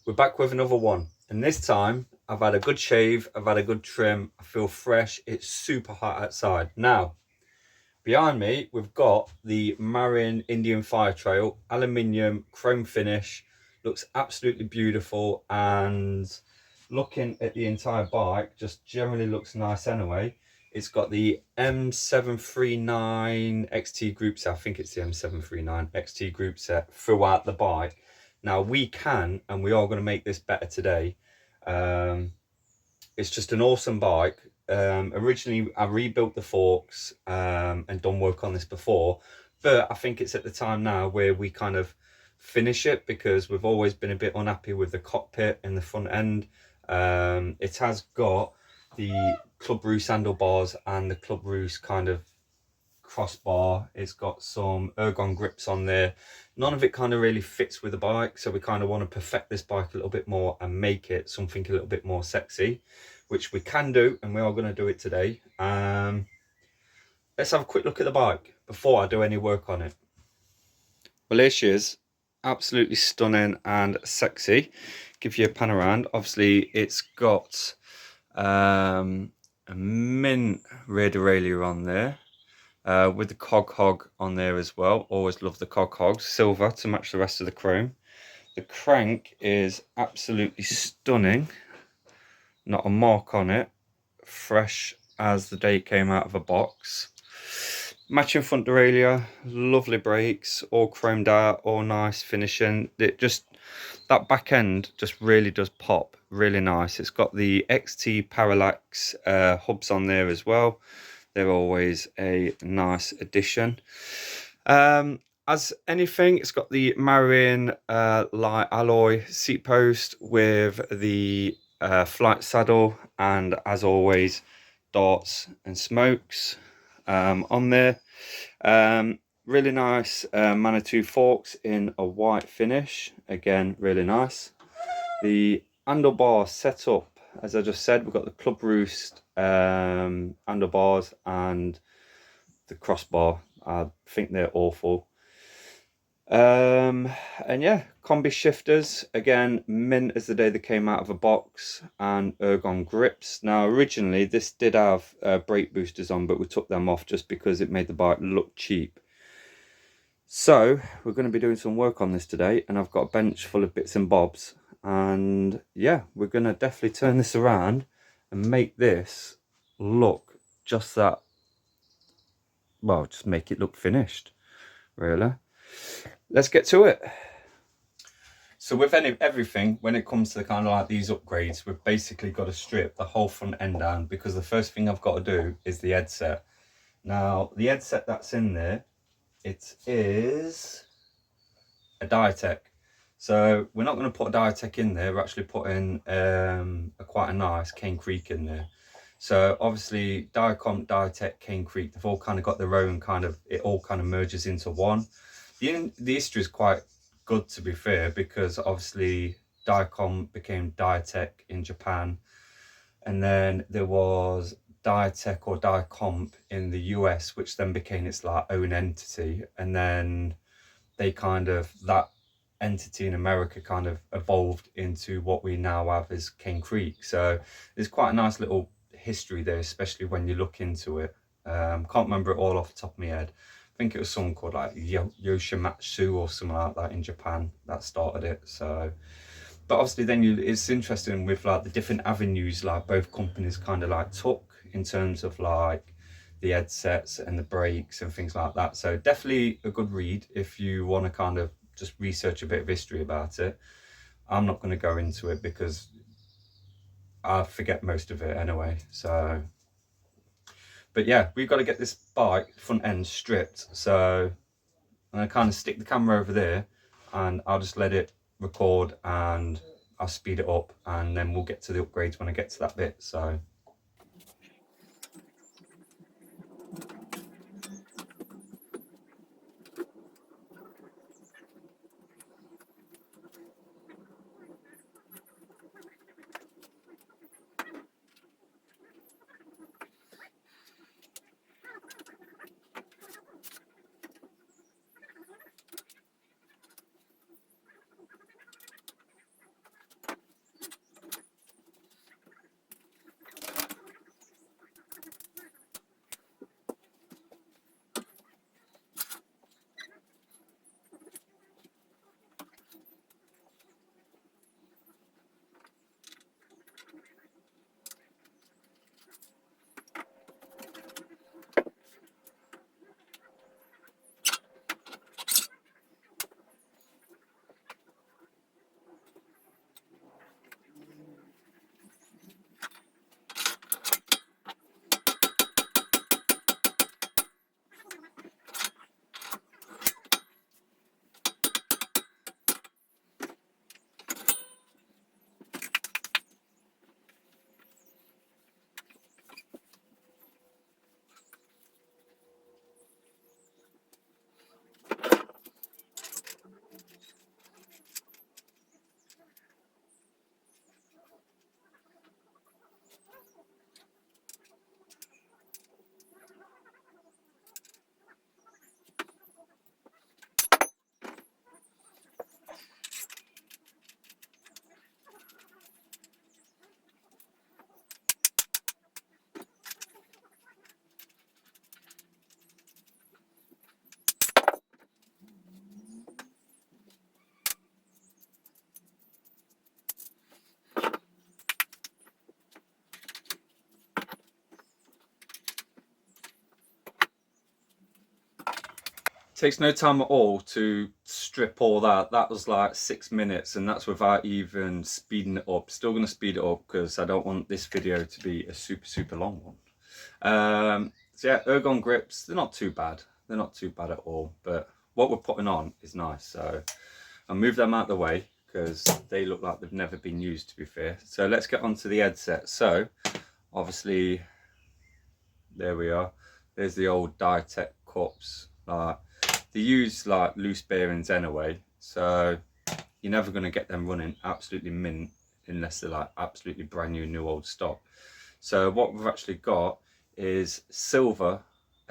We're back with another one, and this time I've had a good shave, I've had a good trim, I feel fresh. It's super hot outside. Now, behind me, we've got the Marin Indian Fire Trail, aluminium, chrome finish, looks absolutely beautiful, and looking at the entire bike, just generally looks nice anyway. It's got the M739 XT group set. I think it's the M739 XT group set throughout the bike. Now we can, and we are going to make this better today. It's just an awesome bike. Originally, I rebuilt the forks and done work on this before, but I think it's at the time now where we kind of finish it because we've always been a bit unhappy with the cockpit and the front end. It has got the Club Roost handlebars and the Club Roost kind of crossbar. It's got some ergon grips on there. None of it kind of really fits with the bike, so we kind of want to perfect this bike a little bit more and make it something a little bit more sexy, which we can do, and we are going to do it today. Let's have a quick look at the bike before I do any work on it. Well, here she is, absolutely stunning and sexy. Give you a pan around. Obviously it's got a mint rear derailleur on there, with the cog hog on there as well. Always love the cog hogs, silver to match the rest of the chrome. The crank is absolutely stunning, not a mark on it, fresh as the day it came out of a box. Matching front derailleur, lovely brakes, all chromed out, all nice finishing. It just, that back end just really does pop, really nice. It's got the XT parallax hubs on there as well. They're always a nice addition. As anything, it's got the Marin light alloy seat post with the flight saddle, and as always, darts and smokes on there. Really nice Manitou forks in a white finish. Again, really nice. The handlebar setup, as I just said, we've got the Club Roost handlebars and the crossbar. I think they're awful. And yeah, combi shifters, again, mint as the day they came out of a box, and ergon grips. Now originally this did have brake boosters on, but we took them off just because it made the bike look cheap. So we're going to be doing some work on this today, and I've got a bench full of bits and bobs, and yeah, we're going to definitely turn this around and make this look just that, well, just make it look finished, really. Let's get to it. So with everything, when it comes to kind of like these upgrades, we've basically got to strip the whole front end down, because the first thing I've got to do is the headset. Now the headset that's in there, it is a Diatec. So we're not going to put a Diatec in there, we're actually putting quite a nice Cane Creek in there. So obviously Diacomp, Diatec, Cane Creek, they've all kind of got their own kind of, it all kind of merges into one. The history is quite good, to be fair, because obviously Diacomp became Diatec in Japan, and then there was Diatec or Diacomp in the US, which then became its like own entity, and then they kind of, that entity in America kind of evolved into what we now have as Cane Creek. So there's quite a nice little history there, especially when you look into it. Can't remember it all off the top of my head. I think it was someone called like Yoshimatsu or something like that in Japan that started it. So, but obviously then it's interesting with like the different avenues like both companies kind of like took in terms of like the headsets and the brakes and things like that. So definitely a good read if you want to kind of just research a bit of history about it. I'm not going to go into it because I forget most of it anyway. So, but yeah, we've got to get this bike front end stripped. So I'm going to kind of stick the camera over there, and I'll just let it record, and I'll speed it up, and then we'll get to the upgrades when I get to that bit. So Takes no time at all to strip all that. That was like 6 minutes, and that's without even speeding it up. Still going to speed it up because I don't want this video to be a super long one. So yeah, ergon grips, they're not too bad. They're not too bad at all, but what we're putting on is nice. So I'll move them out of the way because they look like they've never been used, to be fair. So let's get onto the headset. So obviously, there we are. There's the old Diatec cups. They use like loose bearings anyway, so you're never going to get them running absolutely mint unless they're like absolutely brand new old stock. So what we've actually got is a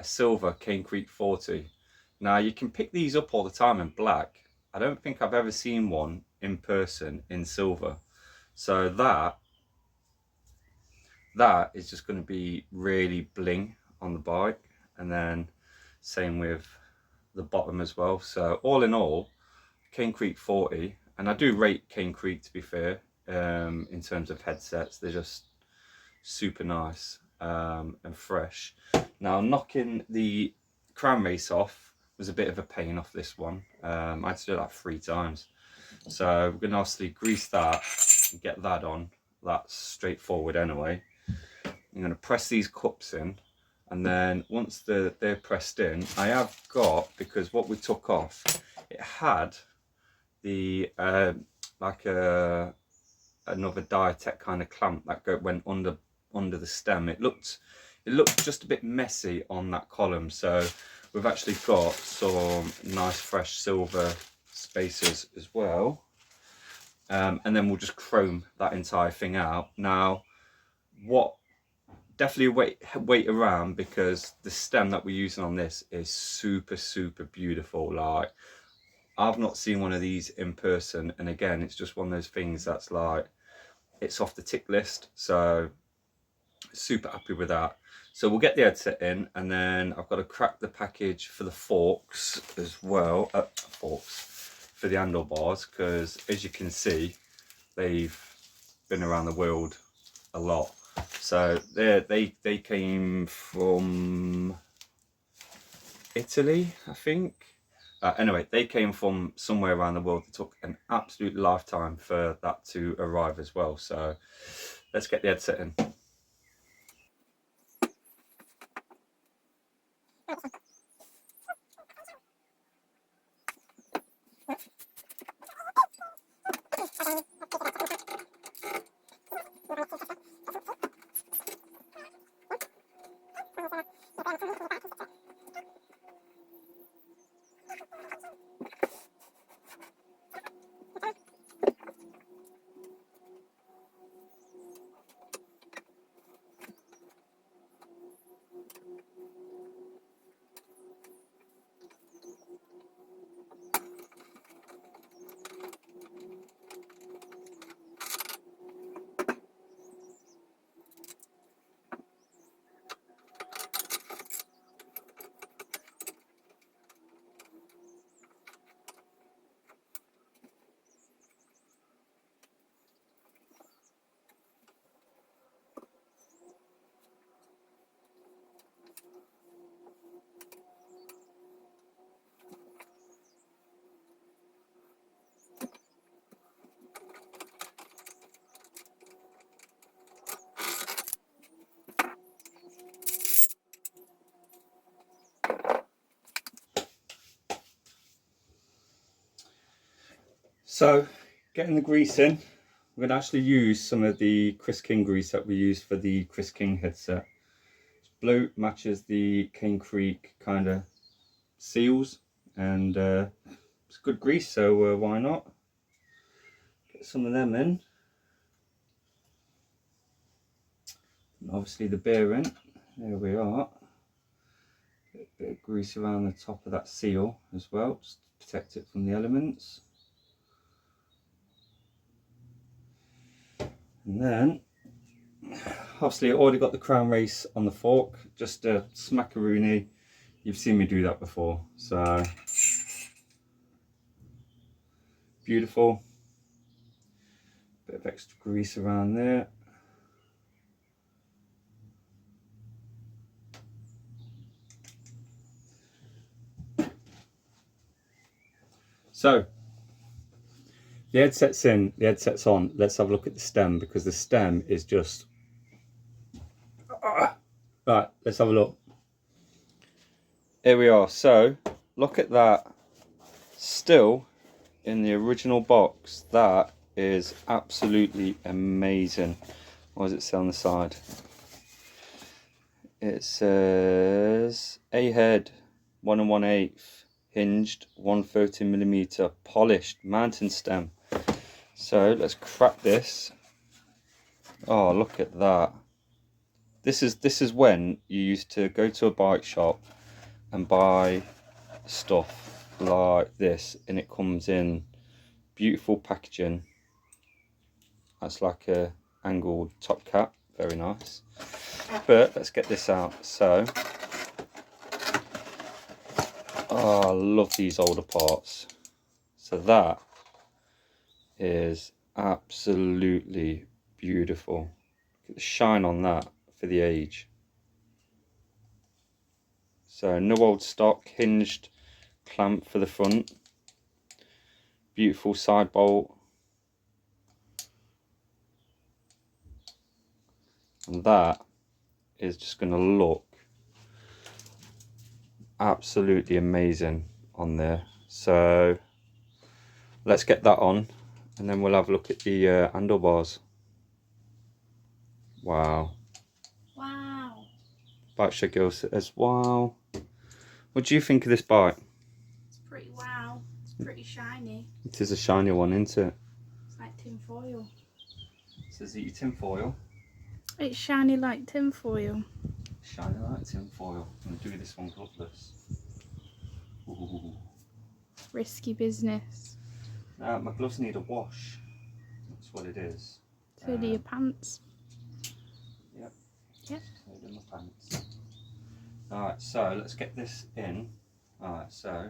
silver Cane Creek 40. Now you can pick these up all the time in black. I don't think I've ever seen one in person in silver. So that is just going to be really bling on the bike, and then same with the bottom as well. So all in all, Cane Creek 40, and I do rate Cane Creek, to be fair, in terms of headsets. They're just super nice and fresh. Now knocking the crown race off was a bit of a pain off this one. I had to do it like 3 times. So we're gonna obviously grease that and get that on. That's straightforward anyway. I'm gonna press these cups in, and then once they're pressed in, I have got, because what we took off, it had the like another Diatec kind of clamp that went under the stem. It looked just a bit messy on that column, so we've actually got some nice fresh silver spacers as well, and then we'll just chrome that entire thing out. Now what, definitely wait around, because the stem that we're using on this is super beautiful. Like, I've not seen one of these in person, and again, it's just one of those things that's like, it's off the tick list, so super happy with that. So we'll get the headset in, and then I've got to crack the package for the forks as well, forks for the handlebars, because as you can see, they've been around the world a lot. So they came from Italy, I think. Anyway, they came from somewhere around the world. It took an absolute lifetime for that to arrive as well. So let's get the headset in. So getting the grease in, we're going to actually use some of the Chris King grease that we used for the Chris King headset. Blue matches the Cane Creek kind of seals, and it's good grease, so why not get some of them in. And obviously the bearing, there we are. Get a bit of grease around the top of that seal as well, just to protect it from the elements. And then obviously I already got the crown race on the fork, just a smackaroonie. You've seen me do that before, so beautiful. Bit of extra grease around there. So the headset's in, the headset's on. Let's have a look at the stem, because the stem is just... Right, let's have a look. Here we are. So look at that, still in the original box. That is absolutely amazing. What does it say on the side? It says A head 1 1/8, hinged 130mm, polished mountain stem. So let's crack this. Oh, look at that. This is when you used to go to a bike shop and buy stuff like this, and it comes in beautiful packaging. That's like a angled top cap, very nice. But let's get this out. So, oh, I love these older parts. So that is absolutely beautiful. Look at the shine on that for the age. So no old stock, hinged clamp for the front, beautiful side bolt, and that is just going to look absolutely amazing on there. So let's get that on, and then we'll have a look at the handlebars. Wow. Wow. Bike Shed Girl says, wow. What do you think of this bike? It's pretty wow. It's pretty shiny. It is a shiny one, isn't it? It's like tin foil. Says eat tin foil. It's shiny like tin foil. Shiny like tin foil. I'm going to do this one gloveless. Ooh. Risky business. My gloves need a wash. That's what it is. So do your pants. Yep. Yep. So do my pants. Alright, so let's get this in. Alright, so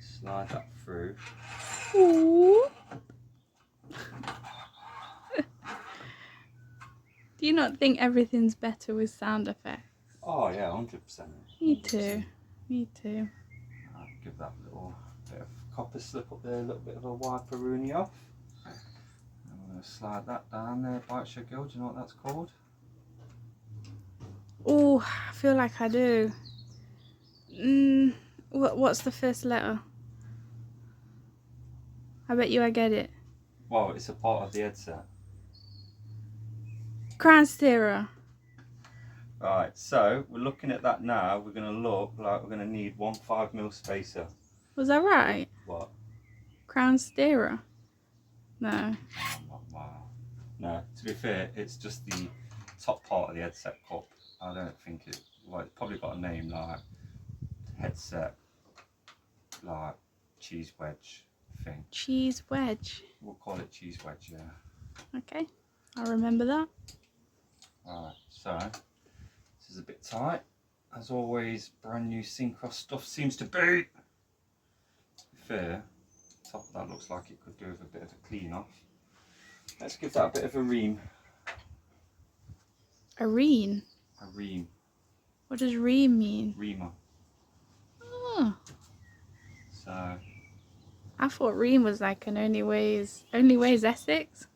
slide that through. Ooh. Do you not think everything's better with sound effects? Oh yeah, 100%. Me too. Me too. I'll give that little bit of copper slip up there, a little bit of a wiper rooney off. And I'm going to slide that down there, Bike Shed Girl. Do you know what that's called? Oh, I feel like I do. What's the first letter? I bet you I get it. Well, it's a part of the headset. Crown steerer. Right, so we're looking at that now. We're going to look like we're going to need 1 5mm spacer. Was that right? What? Crown steerer? No. Wow. No, to be fair, it's just the top part of the headset cup. I don't think it, well, it's probably got a name like headset, like cheese wedge thing. Cheese wedge. We'll call it cheese wedge, yeah. Okay, I'll remember that. Alright, so this is a bit tight. As always, brand new Syncross stuff seems to be. To be fair, top of that looks like it could do with a bit of a clean off. Let's give that a bit of a ream. A ream? A ream. What does ream mean? Reamer. Oh, So I thought ream was like an only ways Essex.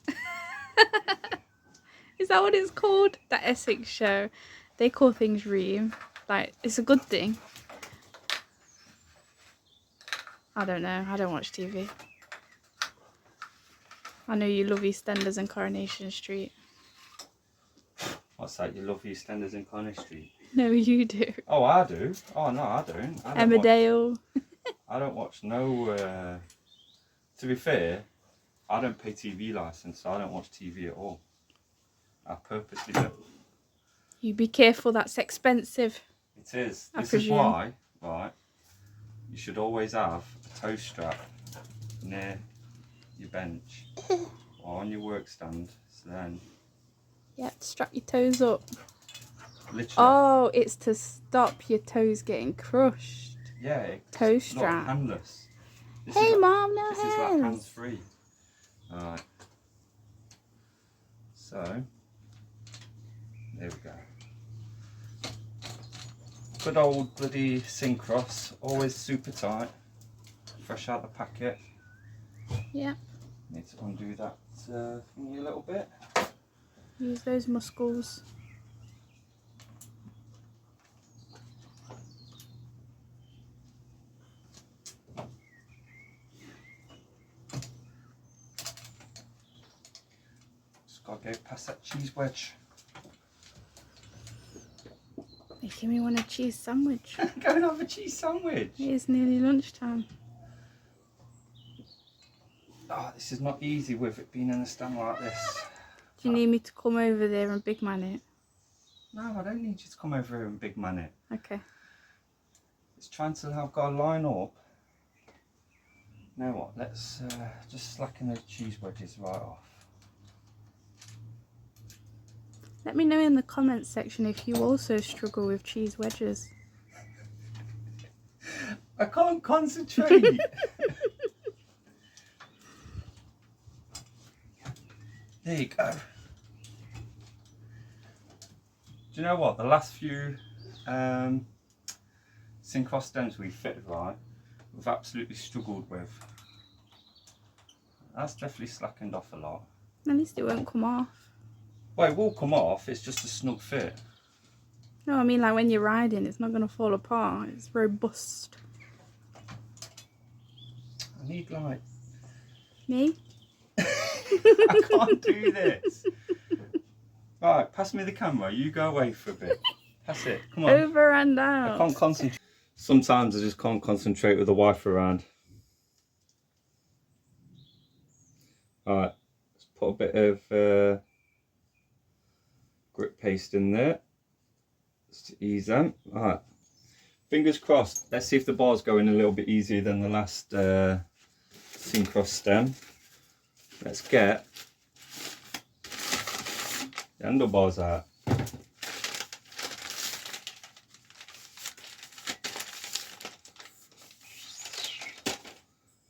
Is that what it's called? That Essex show. They call things ream. Like, it's a good thing. I don't know. I don't watch TV. I know you love EastEnders and Coronation Street. what's that? You love EastEnders in Coronation Street? No, you do. Oh, I do. Oh no, I don't. Emmerdale. I don't watch no. To be fair, I don't pay TV license, so I don't watch TV at all. I purposely don't. You be careful. That's expensive. It is. I This is presume. why, right? You should always have a toe strap near your bench or on your work stand. So then, Yeah, strap your toes up. literally. Oh, it's to stop your toes getting crushed. Yeah. Toe It's strap. not handless. This Hey, is like, Mom, no this is like hands. hands free. Alright. So, there we go. Good old bloody Syncross, always super tight. fresh out the packet. Yeah. Need to undo that thingy a little bit. Use those muscles. Just gotta go past that cheese wedge. Making me want a cheese sandwich. Go and have a cheese sandwich. It is nearly lunchtime. Oh, this is not easy with it being in a stand like this. Do you need me to come over there and big man it? No, I don't need you to come over here and big man it. Okay. It's trying to have got to line up. You know what? Let's just slacken those cheese wedges right off. Let me know in the comments section if you also struggle with cheese wedges. I can't concentrate. There you go. Do you know what? The last few synchros stems we fitted right, we've absolutely struggled with. That's definitely slackened off a lot. At least it won't come off. Well, it will come off, it's just a snug fit. No, I mean like when you're riding, it's not going to fall apart. It's robust. I need like... Me? I can't do this. Right, pass me the camera, you go away for a bit. That's it, come on. Over and out. I can't concentrate. Sometimes I just can't concentrate with the wife around. Alright, let's put a bit of grip paste in there. Just to ease them. Alright, fingers crossed. Let's see if the bar's going a little bit easier than the last Syncross stem. Let's get the handlebars out.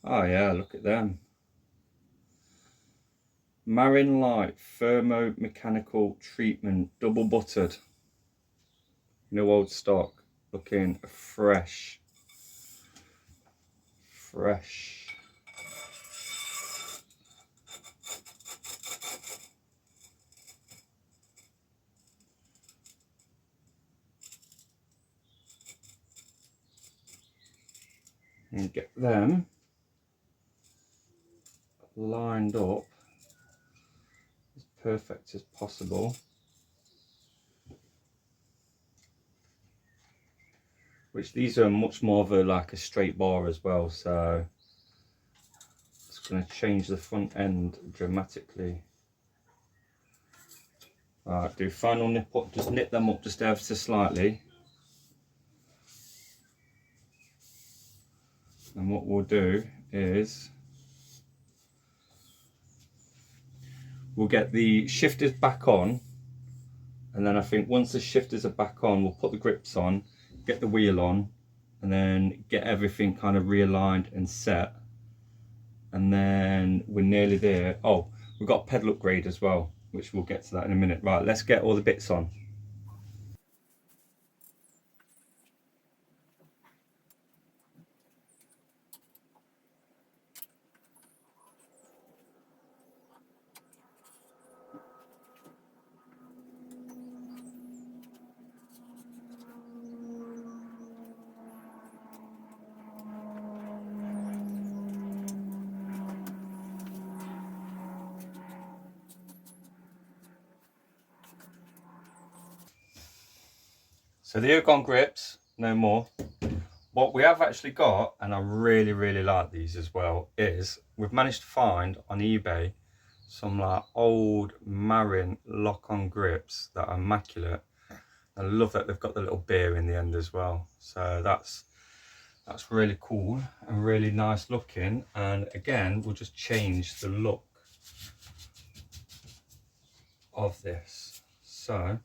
Oh yeah, look at them. Marin Light thermomechanical treatment, double buttered. No old stock, looking fresh. Fresh. And get them lined up as perfect as possible, which these are much more of a like a straight bar as well, so it's going to change the front end dramatically. Alright, do final nip up, just nip them up just ever so slightly. And what we'll do is we'll get the shifters back on, and then I think once the shifters are back on, we'll put the grips on, get the wheel on, and then get everything kind of realigned and set. And then we're nearly there. Oh, we've got a pedal upgrade as well, which we'll get to that in a minute. Right, let's get all the bits on. So the Ergon grips, no more. What we have actually got, and I really like these as well, is we've managed to find on eBay some like old Marin lock-on grips that are immaculate. I love that they've got the little beer in the end as well. So that's really cool and really nice looking. And again, we'll just change the look of this. So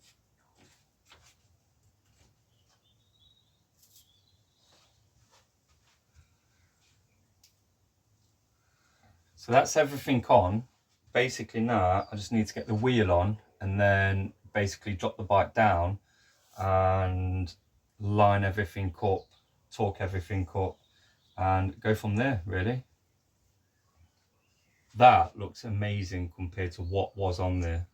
that's everything on. Basically now I just need to get the wheel on and then basically drop the bike down and line everything up, torque everything up, and go from there, really. That looks amazing compared to what was on there.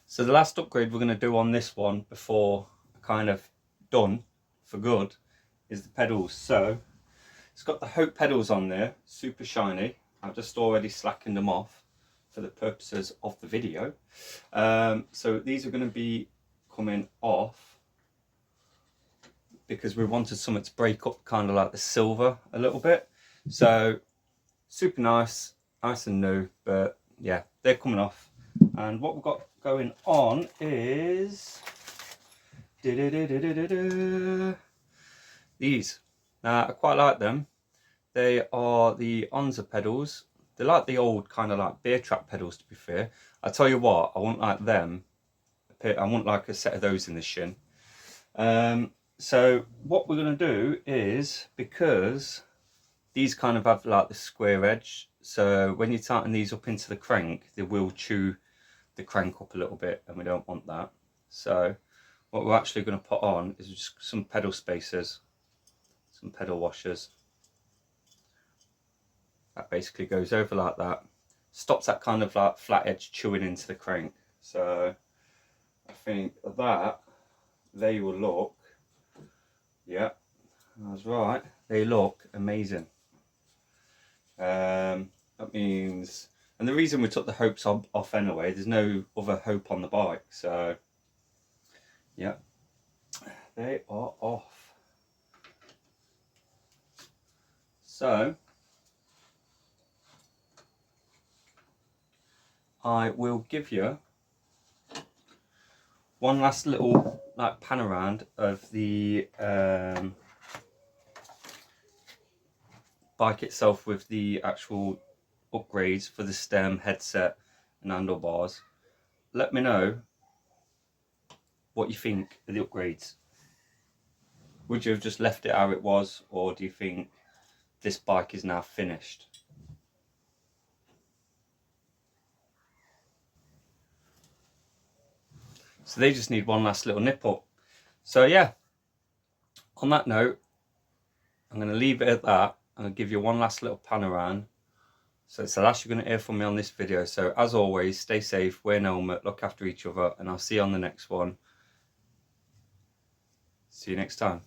So the last upgrade we're going to do on this one before kind of done for good is the pedals. So it's got the Hope pedals on there, super shiny. I've just already slackened them off for the purposes of the video. So these are going to be coming off because we wanted something to break up kind of like the silver a little bit. So super nice, nice and new, but yeah, they're coming off. And what we've got going on is these. Now I quite like them. They are the Onza pedals. They're like the old kind of like beer trap pedals, to be fair. I tell you what, I want like them. I want like a set of those in the shin. So what we're going to do is, because these kind of have like the square edge, so when you tighten these up into the crank, they will chew the crank up a little bit, and we don't want that. So what we're actually going to put on is just some pedal spacers, some pedal washers. That basically goes over like that, stops that kind of like flat edge chewing into the crank. So I think that they will look, yeah, I was right, they look amazing. That means, and the reason we took the Hopes off anyway, there's no other Hope on the bike, so yeah, they are off. So I will give you one last little like pan around of the bike itself with the actual upgrades for the stem, headset and handlebars. Let me know what you think of the upgrades. Would you have just left it how it was, or do you think this bike is now finished? So they just need one last little nip up. So yeah, on that note, I'm going to leave it at that. I'm going to give you one last little pan around. So it's the last you're going to hear from me on this video. So as always, stay safe, wear an helmet, look after each other, and I'll see you on the next one. See you next time.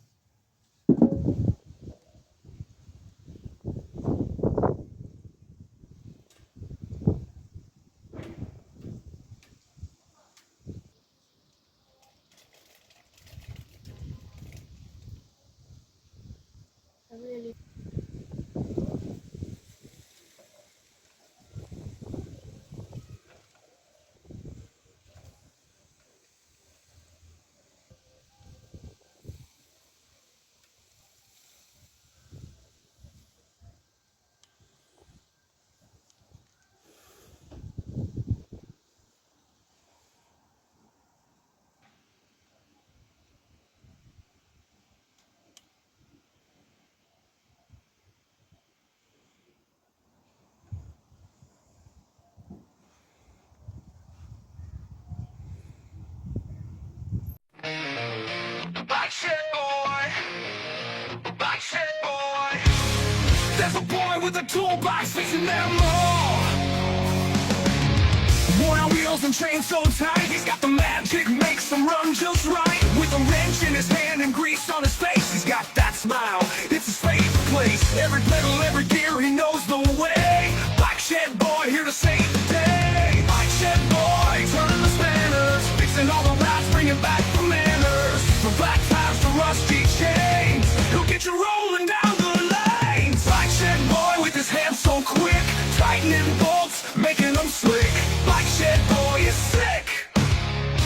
I really with a toolbox fixing them all. Worn on wheels and chains so tight, he's got the magic, makes them run just right. With a wrench in his hand and grease on his face, he's got that smile, it's his favorite place. Every pedal, every gear, he knows the way. Bike Shed Boy, here to save the day. Bike Shed Boy, turning the spanners, fixing all the rats, bringing back the manners. From black tires to rusty chains, he'll get you rolling down the lanes. Bike Shed Boy with his hands so quick, tightening bolts, making them slick. Bike Shed Boy is sick.